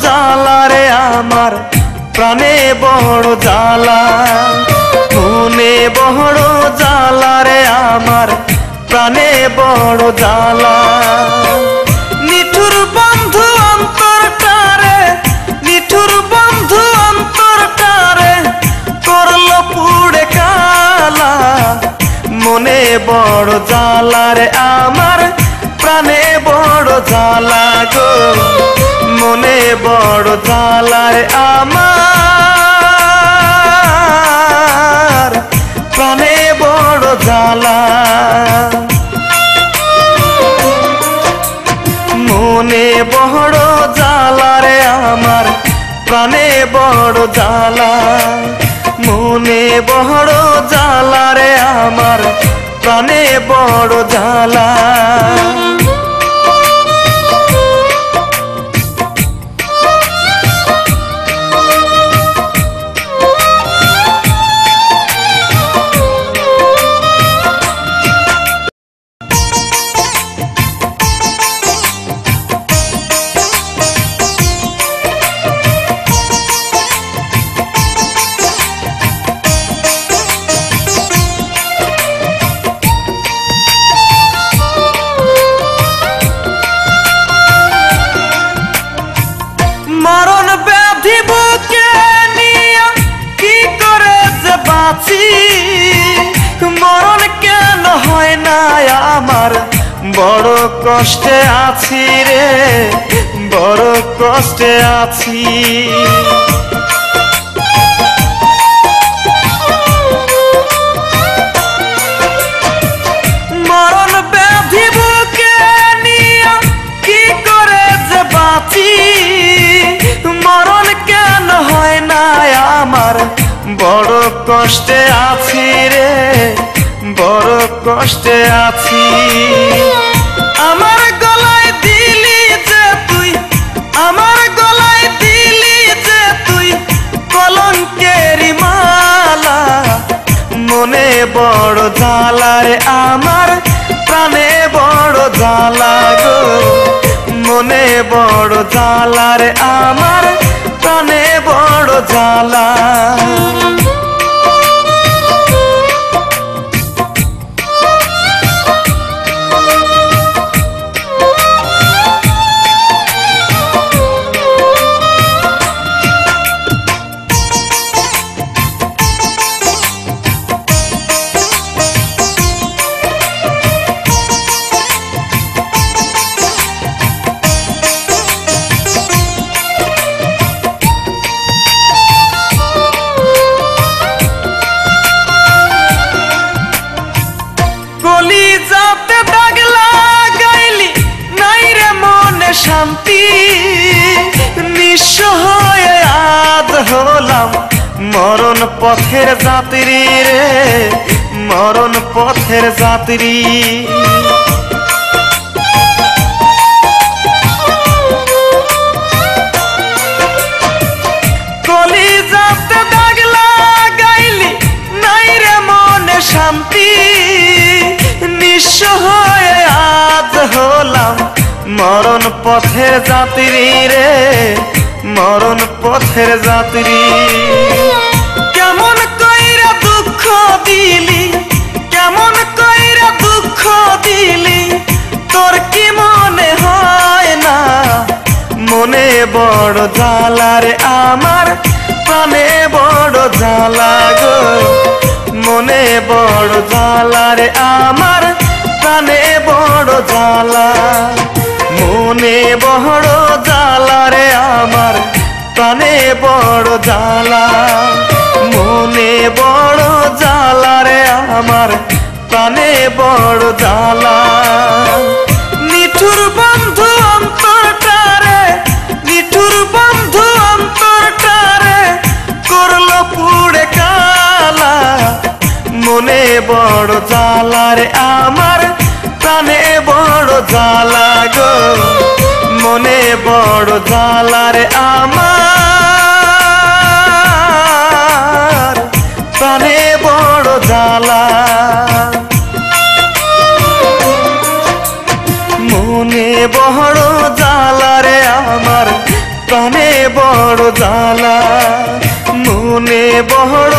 জ্বালা রে আমার প্রাণে বড় জ্বালা মনে বড় জ্বালা রে আমার প্রাণে বড় জ্বালা নিঠুর বন্ধু অন্তরটারে নিঠুর বন্ধু অন্তরটারে করলো পুড়ে কালা মনে বড় জ্বালা রে আমার প্রাণে বড় জ্বালা গো মনে বড় জ্বালা রে আমার প্রাণে বড় জ্বালা মনে বড় জ্বালা রে আমার প্রাণে বড় জ্বালা মনে বড় জ্বালা রে আমার প্রাণে বড় জ্বালা মরণ ব্যাধি বুকে নিয়ে কি করে যে বাঁচি মরণ কেন হয় না আমার বড় কষ্টে আছি রে বড় কষ্টে আছি মরণ ব্যাধি বুকে নিয়ে কি করে যে বাঁচি মরণ কেন হয় না আমার বড় কষ্টে আছি রে বড় কষ্টে আছি আমার গলায় দিলি যে তুই আমার গলায় দিলি যে তুই কলঙ্কের মালা মনে বড় জ্বালা রে আমার প্রাণে বড় জ্বালা গো মনে বড় জ্বালা রে আমার প্রাণে বড় জ্বালা কলিজাতে দাগ লাগাইলি নাই রে মনে শান্তি নিঃস্ব হয়ে আজ হলাম মরণ পথের যাত্রী রে মরণ পথের যাত্রী কলিজাতে দাগ লাগাইলি নাই রে মনে শান্তি নিঃস্ব হয়ে আজ হলাম মরণ পথের যাত্রী রে মরণ পথের যাত্রী কেমন কইরা দুঃখ দিলি কেমন কইরা দুঃখ দিলি তোর কি মনে হয় না মনে বড় জ্বালা রে আমার প্রাণে বড় জ্বালা গো মনে বড় জ্বালা রে আমার প্রাণে বড় জ্বালা মনে বড় জ্বালা রে আমার প্রাণে বড় জ্বালা মনে বড় জ্বালা রে আমার প্রাণে বড় জ্বালা নিঠুর বন্ধু অন্তরটারে নিঠুর বন্ধু অন্তরটারে করলো পুড়ে কালা মনে বড় জ্বালা রে আমার প্রাণে বড় জ্বালা গো মনে বড় জ্বালা রে আমার প্রাণে বড় জ্বালা মনে বড় জ্বালা রে আমার প্রাণে বড় জ্বালা মনে বড়